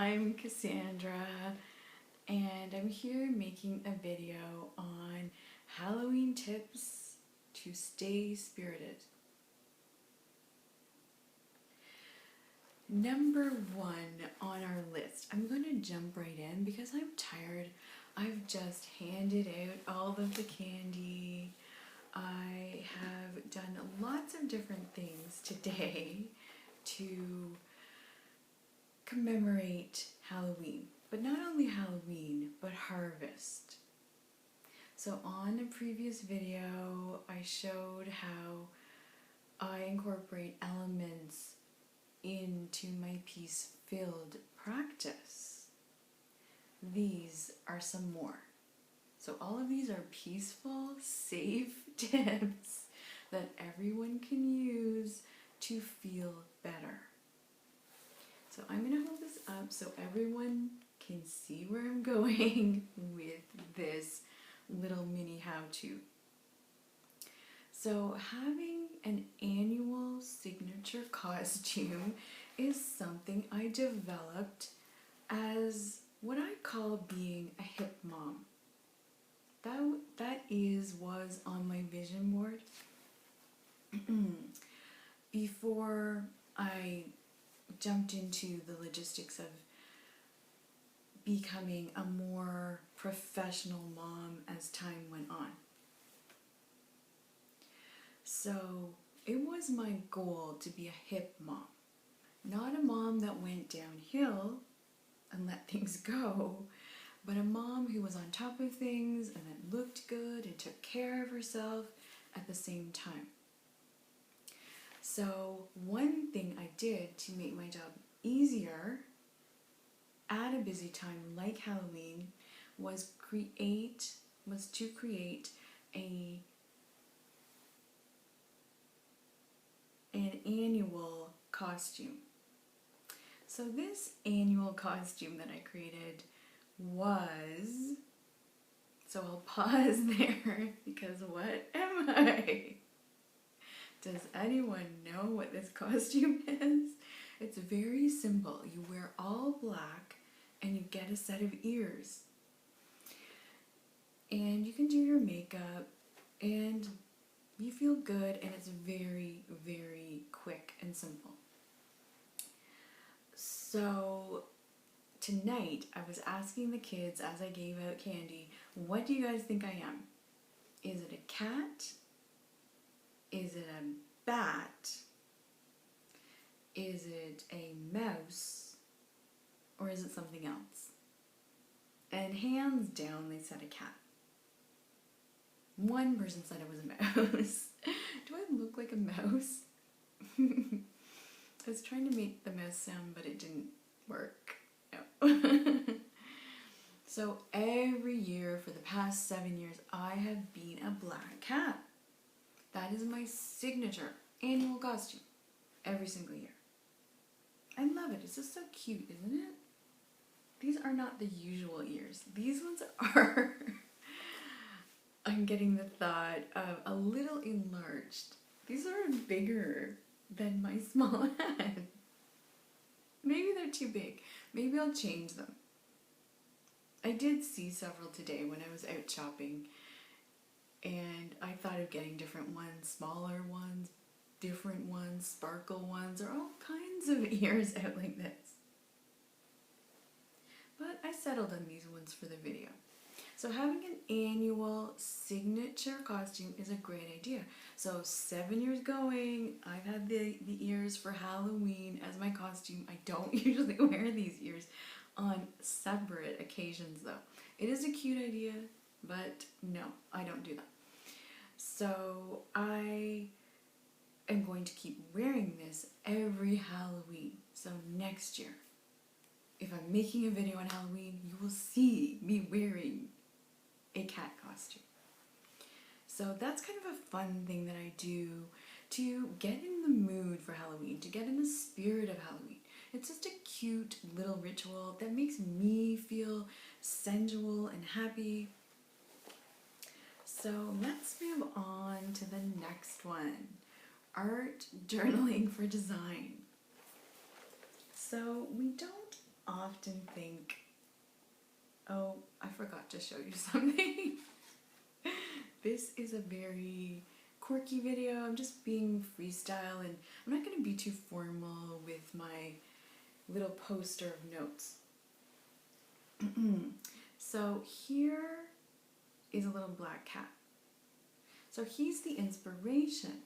I'm Cassandra, and I'm here making a video on Halloween tips to stay spirited. Number one on our list, I'm going to jump right in because I'm tired. I've just handed out all of the candy. I have done lots of different things today to commemorate Halloween, but not only Halloween, but harvest. So on a previous video, I showed how I incorporate elements into my peace-filled practice. These are some more. So all of these are peaceful, safe tips that everyone can use to feel better. So I'm going to hold this up so everyone can see where I'm going with this little mini how-to. So having an annual signature costume is something I developed as what I call being a hip mom. That was on my vision board before I jumped into the logistics of becoming a more professional mom as time went on. So it was my goal to be a hip mom, not a mom that went downhill and let things go, but a mom who was on top of things and that looked good and took care of herself at the same time. So one thing I did to make my job easier at a busy time like Halloween was to create an annual costume. So this annual costume that I created was, so I'll pause there because what am I? Does anyone know what this costume is? It's very simple. You wear all black and you get a set of ears. And you can do your makeup and you feel good, and it's very, very quick and simple. So tonight I was asking the kids as I gave out candy, what do you guys think I am? Is it a cat? Is it a bat? Is it a mouse? Or is it something else? And hands down they said a cat. One person said it was a mouse. Do I look like a mouse? I was trying to make the mouse sound, but it didn't work. No. So every year for the past 7 years, I have been a black cat. That is my signature annual costume every single year. I love it. It's just so cute, isn't it? These are not the usual ears. These ones are... I'm getting the thought of a little enlarged. These are bigger than my small head. Maybe they're too big. Maybe I'll change them. I did see several today when I was out shopping, and I thought of getting different ones, smaller ones, different ones, sparkle ones, or all kinds of ears out like this. But I settled on these ones for the video. So having an annual signature costume is a great idea. So 7 years going, I've had the ears for Halloween as my costume. I don't usually wear these ears on separate occasions though. It is a cute idea, but no, I don't do that. So I am going to keep wearing this every Halloween. So next year, if I'm making a video on Halloween, you will see me wearing a cat costume. So that's kind of a fun thing that I do to get in the mood for Halloween, to get in the spirit of Halloween. It's just a cute little ritual that makes me feel sensual and happy. So let's move on to the next one. Art journaling for design. So we don't often think, oh, I forgot to show you something. This is a very quirky video. I'm just being freestyle, and I'm not going to be too formal with my little poster of notes. So here is a little black cat. So he's the inspiration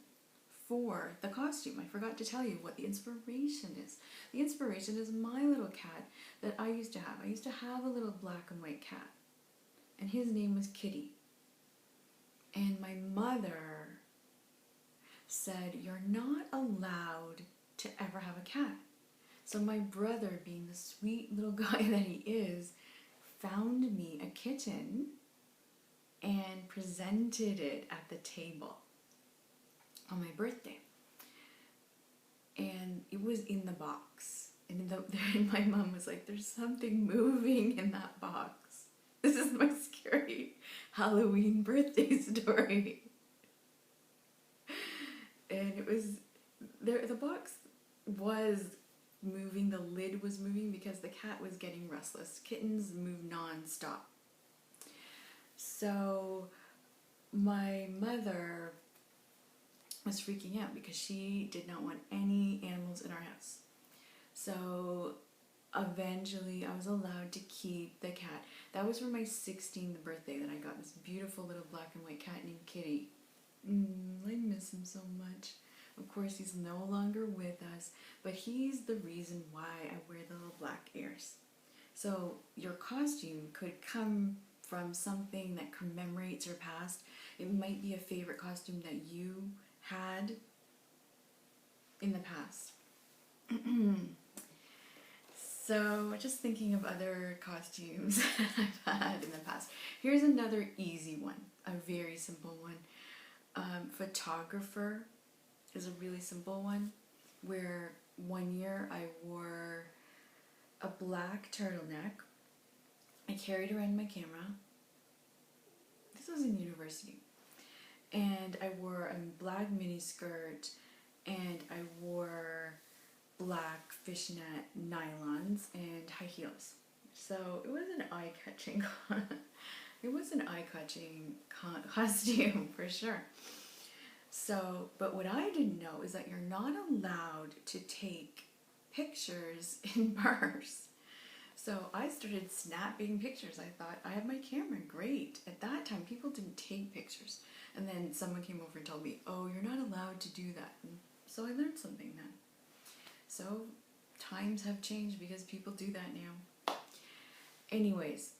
for the costume. I forgot to tell you what the inspiration is. The inspiration is my little cat that I used to have. I used to have a little black and white cat, and his name was Kitty. And my mother said, you're not allowed to ever have a cat. So my brother, being the sweet little guy that he is, found me a kitten and presented it at the table on my birthday. And it was in the box. And my mom was like, there's something moving in that box. This is my scary Halloween birthday story. And it was, the box was moving, the lid was moving because the cat was getting restless. Kittens move non-stop. So my mother was freaking out because she did not want any animals in our house. So eventually I was allowed to keep the cat. That was for my 16th birthday that I got this beautiful little black and white cat named Kitty. I miss him so much. Of course, he's no longer with us, but he's the reason why I wear the little black ears. So your costume could come from something that commemorates your past. It might be a favorite costume that you had in the past. So just thinking of other costumes I've had in the past. Here's another easy one, a very simple one. Photographer is a really simple one, where one year I wore a black turtleneck. I carried around my camera. This was in university. And I wore a black mini skirt, and I wore black fishnet nylons and high heels. So it was an eye-catching costume for sure. So, but what I didn't know is that you're not allowed to take pictures in bars. So I started snapping pictures. I thought, I have my camera, great. At that time, people didn't take pictures. And then someone came over and told me, oh, you're not allowed to do that. And so I learned something then. So times have changed because people do that now. Anyways,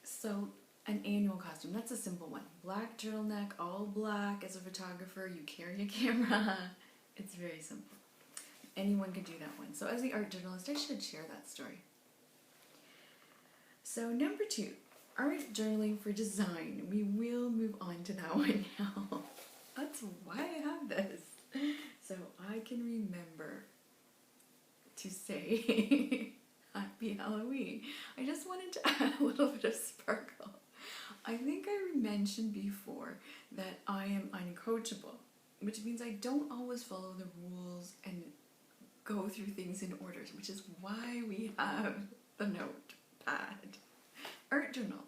so an annual costume, that's a simple one. Black turtleneck, all black. As a photographer, you carry a camera. It's very simple. Anyone could do that one. So as the art journalist, I should share that story. So number 2, art journaling for design. We will move on to that one now. That's why I have this. So I can remember to say Happy Halloween. I just wanted to add a little bit of sparkle. I think I mentioned before that I am uncoachable, which means I don't always follow the rules and go through things in orders, which is why we have the notepad art journal.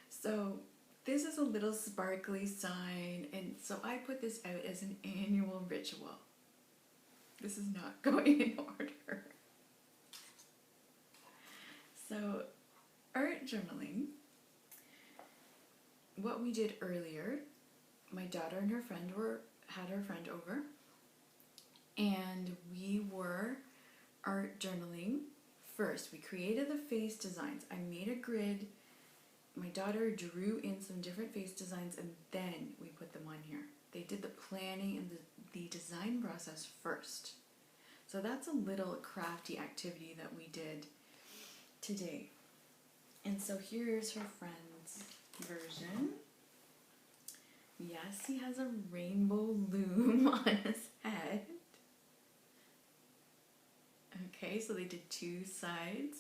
So this is a little sparkly sign, and so I put this out as an annual ritual. This is not going in order. So art journaling, what we did earlier, my daughter and her friend had her friend over, and we were art journaling. First, we created the face designs. I made a grid. My daughter drew in some different face designs, and then we put them on here. They did the planning and the design process first. So that's a little crafty activity that we did today. And so here's her friend's version. Yes, he has a rainbow loom on his head. Okay, so they did 2 sides,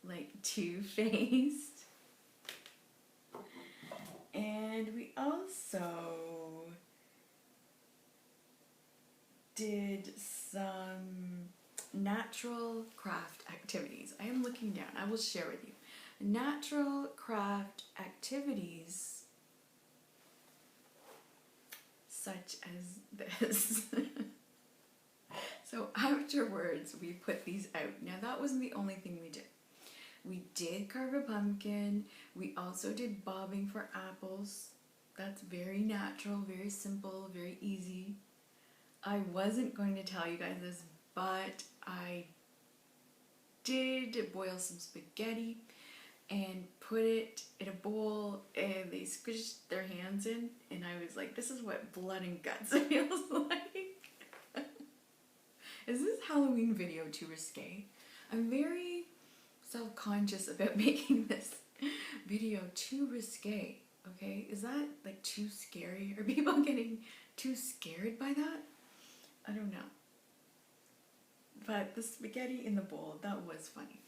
like two-faced. And we also did some natural craft activities. I am looking looking down, I will share with you. Natural craft activities such as this. So afterwards, we put these out. Now that wasn't the only thing we did. We did carve a pumpkin. We also did bobbing for apples. That's very natural, very simple, very easy. I wasn't going to tell you guys this, but I did boil some spaghetti and put it in a bowl, and they squished their hands in, and I was like, this is what blood and guts feels like. Is this Halloween video too risque? I'm very self-conscious about making this video too risque, okay? Is that like too scary? Are people getting too scared by that? I don't know. But the spaghetti in the bowl, that was funny.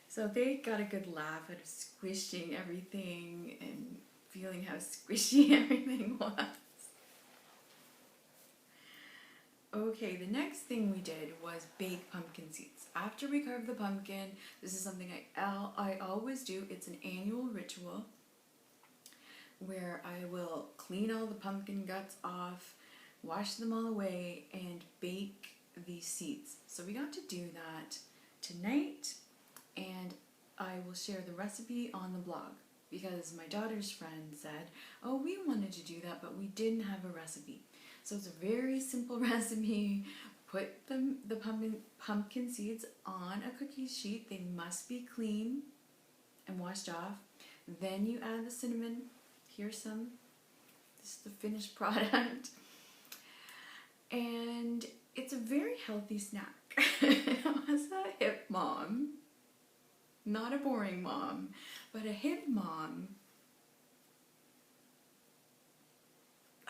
So they got a good laugh out of squishing everything and feeling how squishy everything was. Okay, the next thing we did was bake pumpkin seeds. After we carved the pumpkin, this is something I always do. It's an annual ritual where I will clean all the pumpkin guts off, wash them all away, and bake these seeds. So we got to do that tonight, and I will share the recipe on the blog because my daughter's friend said, oh, we wanted to do that, but we didn't have a recipe. So it's a very simple recipe. Put the pumpkin seeds on a cookie sheet. They must be clean and washed off. Then you add the cinnamon. Here's some. This is the finished product. And it's a very healthy snack. As a hip mom, not a boring mom, but a hip mom,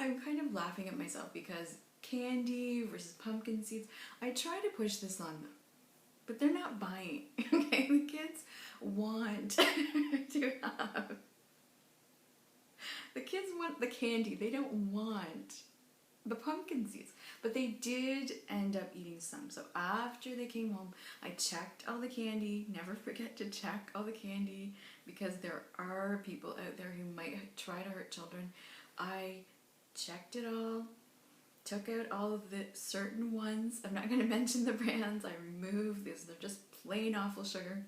I'm kind of laughing at myself because candy versus pumpkin seeds, I try to push this on them, but they're not buying, okay? The kids want to have, the kids want the candy, they don't want the pumpkin seeds, but they did end up eating some. So after they came home, I checked all the candy. Never forget to check all the candy because there are people out there who might try to hurt children. I checked it all, took out all of the certain ones. I'm not going to mention the brands. I removed these. They're just plain awful sugar.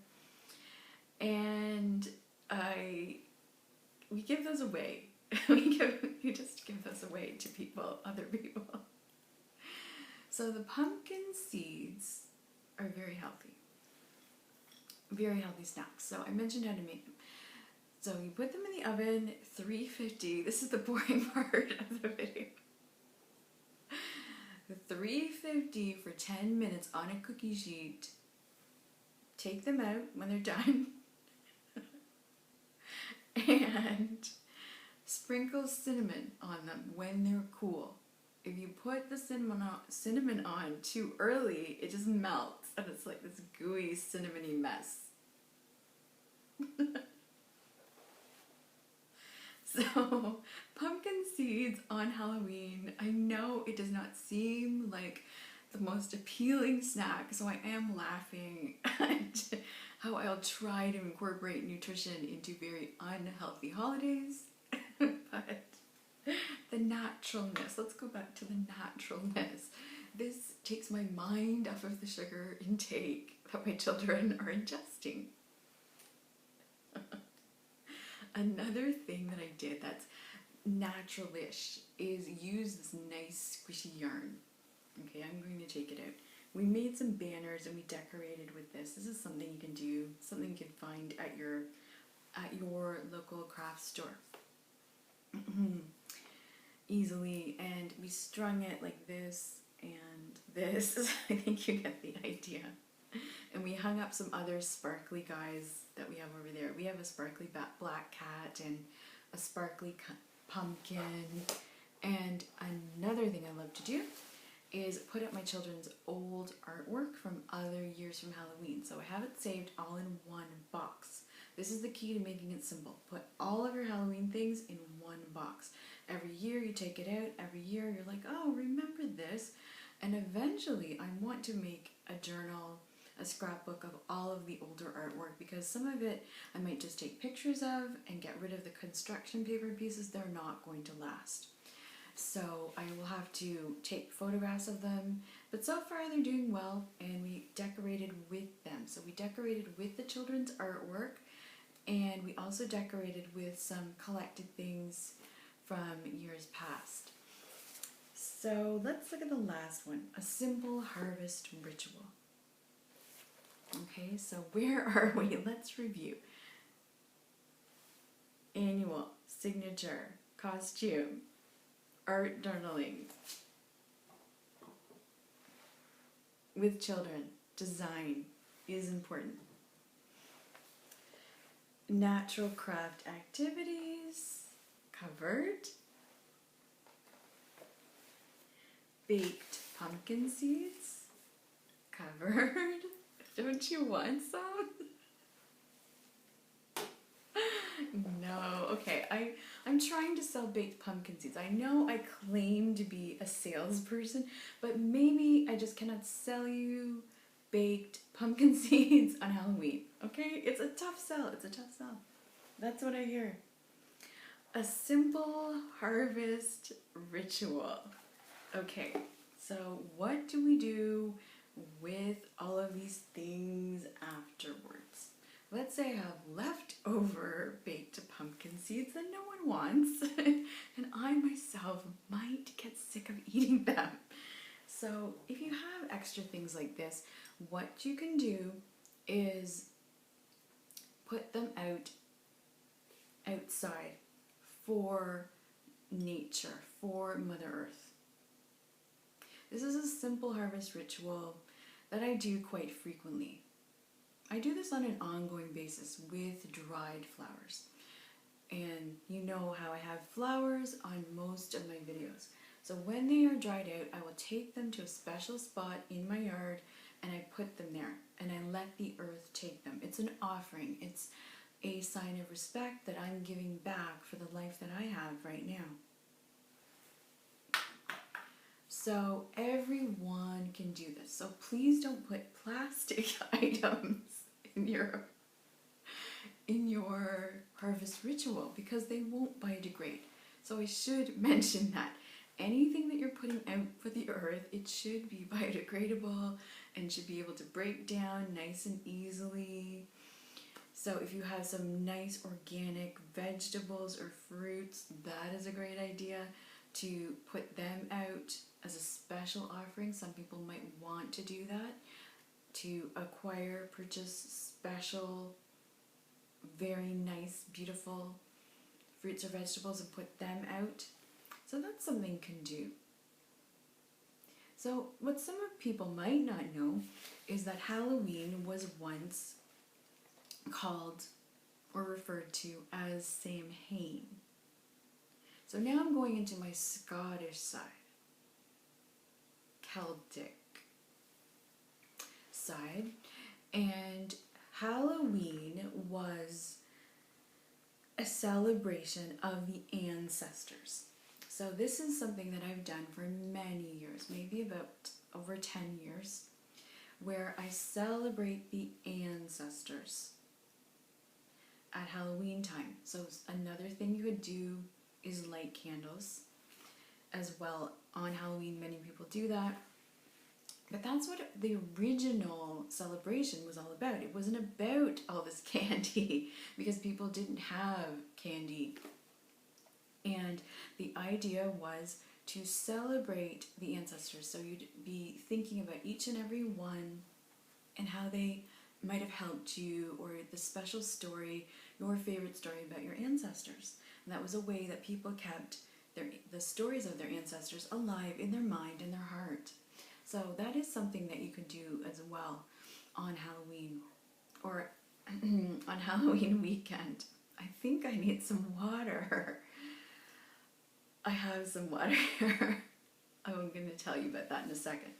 And we give those away. we just give those away to people, other people. So the pumpkin seeds are very healthy snacks. So I mentioned how to make them. So you put them in the oven, 350. This is the boring part of the video. 350 for 10 minutes on a cookie sheet. Take them out when they're done. And sprinkle cinnamon on them when they're cool. If you put the cinnamon on too early, it just melts and it's like this gooey cinnamony mess. So, pumpkin seeds on Halloween, I know it does not seem like the most appealing snack, so I am laughing at how I'll try to incorporate nutrition into very unhealthy holidays. But the naturalness, let's go back to the naturalness. This takes my mind off of the sugar intake that my children are ingesting. Another thing that I did that's natural-ish is use this nice squishy yarn. Okay, I'm going to take it out. We made some banners and we decorated with this. This is something you can do, something you can find at your local craft store. Easily, and we strung it like this and this. I think you get the idea. And we hung up some other sparkly guys that we have over there. We have a sparkly black cat and a sparkly pumpkin. And another thing I love to do is put up my children's old artwork from other years from Halloween. So I have it saved all in one box. This is the key to making it simple. Put all of your Halloween things in one box. Every year you take it out. Every year you're like, oh, remember this. And eventually I want to make a journal, a scrapbook of all of the older artwork, because some of it I might just take pictures of and get rid of the construction paper pieces. They're not going to last. So I will have to take photographs of them, but so far they're doing well, and we decorated with them. So we decorated with the children's artwork, and we also decorated with some collected things from years past. So let's look at the last one, a simple harvest ritual. Okay, so where are we? Let's review. Annual, signature, costume, art journaling. With children, design is important. Natural craft activities, covered. Baked pumpkin seeds, covered. Don't you want some? No, okay, I'm trying to sell baked pumpkin seeds. I know I claim to be a salesperson, but maybe I just cannot sell you baked pumpkin seeds on Halloween, okay? It's a tough sell, it's a tough sell. That's what I hear. A simple harvest ritual. Okay, so what do we do with all of these things afterwards? Let's say I have leftover baked pumpkin seeds that no one wants, and I myself might get sick of eating them. So if you have extra things like this, what you can do is put them outside for nature, for Mother Earth. This is a simple harvest ritual that I do quite frequently. I do this on an ongoing basis with dried flowers. And you know how I have flowers on most of my videos. So when they are dried out, I will take them to a special spot in my yard and I put them there and I let the earth take them. It's an offering. It's a sign of respect that I'm giving back for the life that I have right now. So everyone can do this. So please don't put plastic items in your harvest ritual because they won't biodegrade. So I should mention that. Anything that you're putting out for the earth, it should be biodegradable and should be able to break down nice and easily. So if you have some nice organic vegetables or fruits, that is a great idea to put them out as a special offering. Some people might want to do that, to purchase special, very nice, beautiful fruits or vegetables and put them out. So that's something you can do. So what some people might not know is that Halloween was once called or referred to as Samhain. So now I'm going into my Scottish side, Celtic side, and Halloween was a celebration of the ancestors. So this is something that I've done for many years, maybe about over 10 years, where I celebrate the ancestors at Halloween time. So another thing you could do is light candles as well. On Halloween, many people do that. But that's what the original celebration was all about. It wasn't about all this candy because people didn't have candy. And the idea was to celebrate the ancestors. So you'd be thinking about each and every one and how they might have helped you, or the special story, your favorite story about your ancestors. And that was a way that people kept the stories of their ancestors alive in their mind and their heart. So that is something that you can do as well on Halloween, or on Halloween weekend. I think I need some water. I have some water here. I'm going to tell you about that in a second.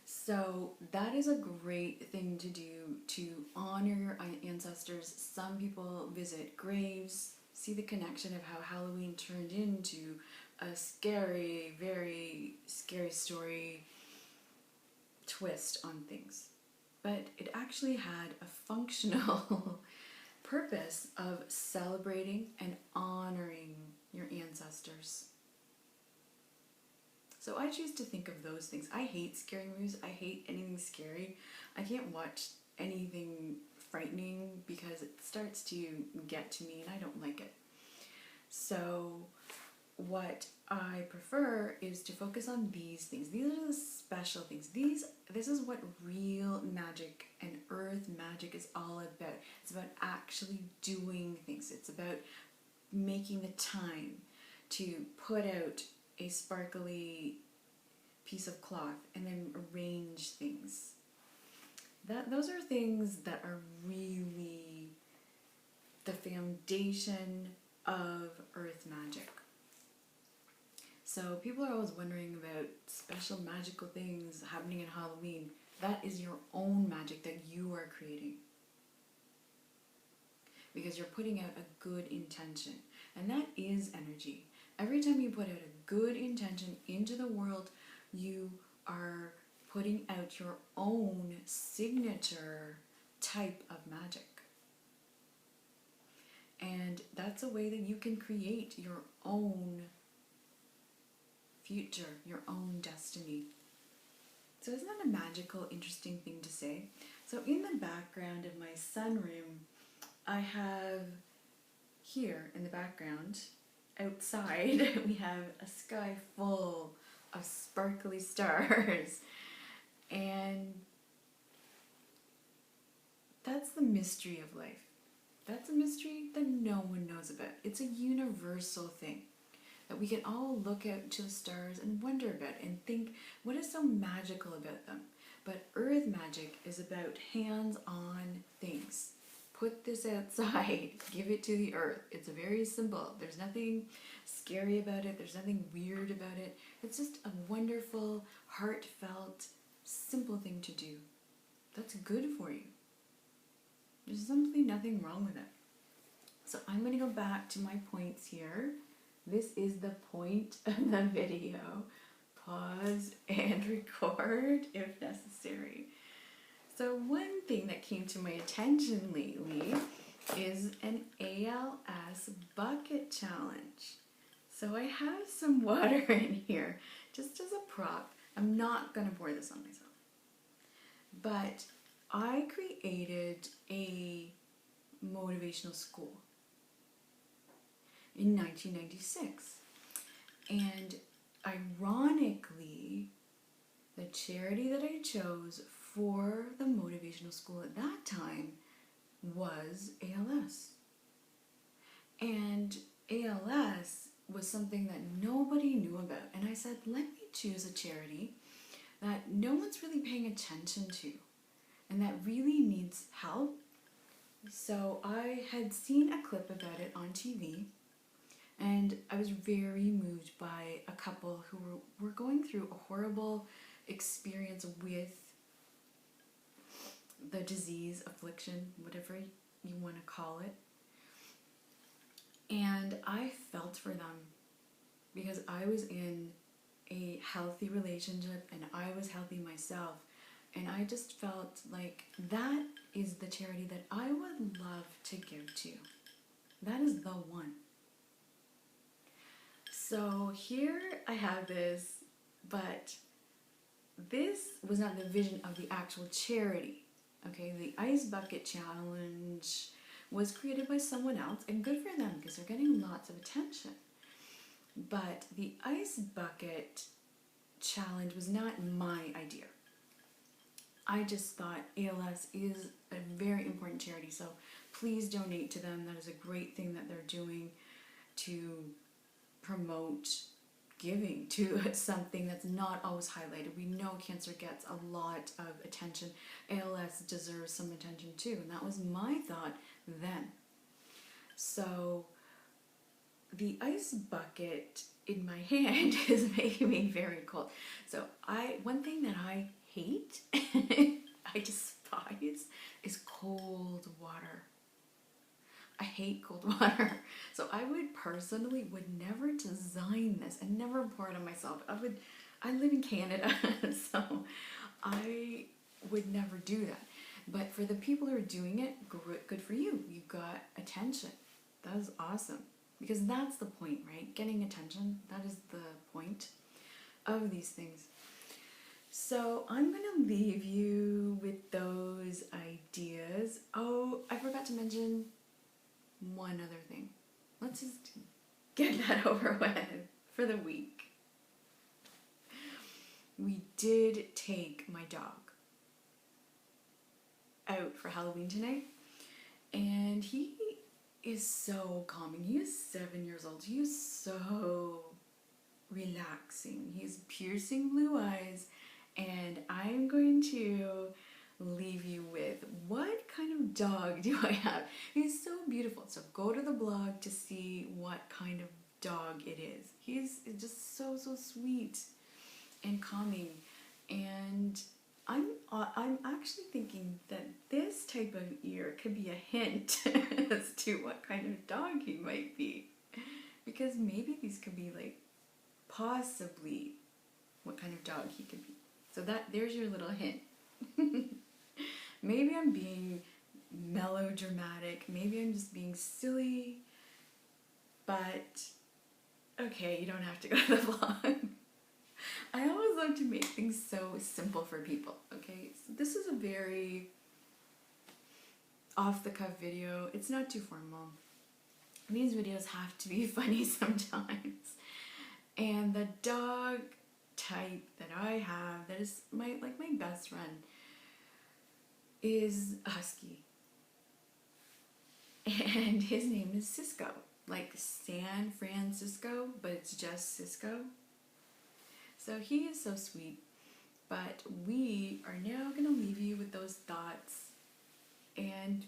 So that is a great thing to do to honor your ancestors. Some people visit graves, see the connection of how Halloween turned into a scary, very scary story twist on things. but it actually had a functional purpose of celebrating and honoring your ancestors. So I choose to think of those things. I hate scary movies. I hate anything scary. I can't watch anything frightening because it starts to get to me and I don't like it. So what I prefer is to focus on these things. These are the special things. This is what real magic and earth magic is all about. It's about actually doing things. It's about making the time to put out a sparkly piece of cloth and then arrange things. Those are things that are really the foundation of earth magic. So people are always wondering about special magical things happening in Halloween. That is your own magic that you are creating, because you're putting out a good intention, and that is energy. Every time you put out a good intention into the world, you are putting out your own signature type of magic. And that's a way that you can create your own future, your own destiny. So isn't that a magical, interesting thing to say? So in the background of my sunroom, I have here in the background, outside, we have a sky full of sparkly stars. And that's the mystery of life. That's a mystery that no one knows about. It's a universal thing that we can all look out to the stars and wonder about and think, what is so magical about them? But earth magic is about hands-on things. Put this outside, give it to the earth. It's very simple. There's nothing scary about it. There's nothing weird about it. It's just a wonderful, heartfelt, simple thing to do. That's good for you. There's simply nothing wrong with it. So I'm going to go back to my points here. This is the point of the video. Pause and record if necessary. So one thing that came to my attention lately is an ALS Bucket challenge. So I have some water in here just as a prop. I'm not going to pour this on myself. But I created a motivational school in 1996. And ironically, the charity that I chose for the motivational school at that time was ALS. And ALS was something that nobody knew about. And I said, let me choose a charity that no one's really paying attention to and that really needs help. So I had seen a clip about it on TV, and I was very moved by a couple who were going through a horrible experience with the disease, affliction, whatever you want to call it. And I felt for them because I was in a healthy relationship and I was healthy myself. And I just felt like that is the charity that I would love to give to. That is the one. So here I have this, but this was not the vision of the actual charity. Okay, the Ice Bucket Challenge was created by someone else, and good for them because they're getting lots of attention. But the Ice Bucket Challenge was not my idea. I just thought ALS is a very important charity, so please donate to them. That is a great thing that they're doing to promote giving to something that's not always highlighted. We know cancer gets a lot of attention. ALS deserves some attention too, and that was my thought then. So the ice bucket in my hand is making me very cold. So one thing that I hate, I despise, is cold water. I hate cold water. So I personally would never design this and never pour it on myself. I live in Canada, so I would never do that. But for the people who are doing it, good for you. You got attention. That is awesome. Because that's the point, right? Getting attention. That is the point of these things. So I'm going to leave you with those ideas. Oh, I forgot to mention one other thing. Let's just get that over with for the week. We did take my dog out for Halloween tonight, and he is so calming. He is 7 years old. He is so relaxing. He has piercing blue eyes, and I'm going to leave you with what kind of dog do I have. He's so beautiful. So go to the blog to see what kind of dog it is. He's just so sweet and calming, and I'm actually thinking that this type of ear could be a hint as to what kind of dog he might be, because maybe these could be like possibly what kind of dog he could be. So there's your little hint. Maybe I'm being melodramatic, maybe I'm just being silly, but okay, you don't have to go to the vlog. I always love to make things so simple for people, okay? So this is a very off-the-cuff video. It's not too formal. These videos have to be funny sometimes. And the dog type that I have, that is my best friend, is a husky. And his name is Cisco. Like San Francisco, but it's just Cisco. So he is so sweet, but we are now going to leave you with those thoughts and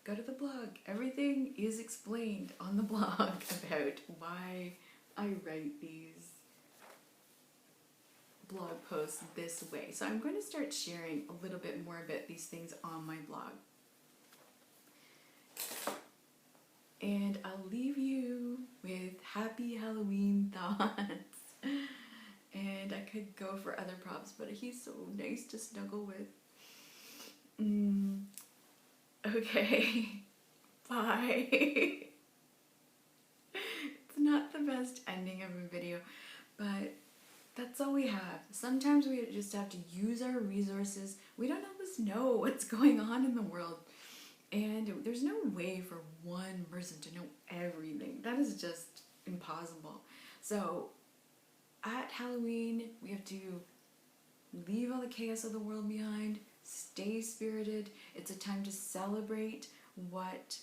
go to the blog. Everything is explained on the blog about why I write these blog posts this way. So I'm going to start sharing a little bit more about these things on my blog. And I'll leave you with happy Halloween thoughts. And I could go for other props, but he's so nice to snuggle with. Okay, bye. It's not the best ending of a video, but that's all we have. Sometimes we just have to use our resources. We don't always know what's going on in the world. And there's no way for one person to know everything. That is just impossible. So at Halloween, we have to leave all the chaos of the world behind, stay spirited. It's a time to celebrate what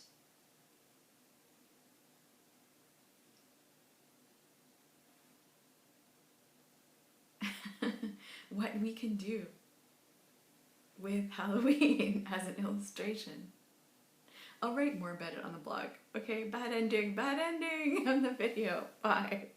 we can do with Halloween as an illustration. I'll write more about it on the blog. Okay, bad ending on the video. Bye.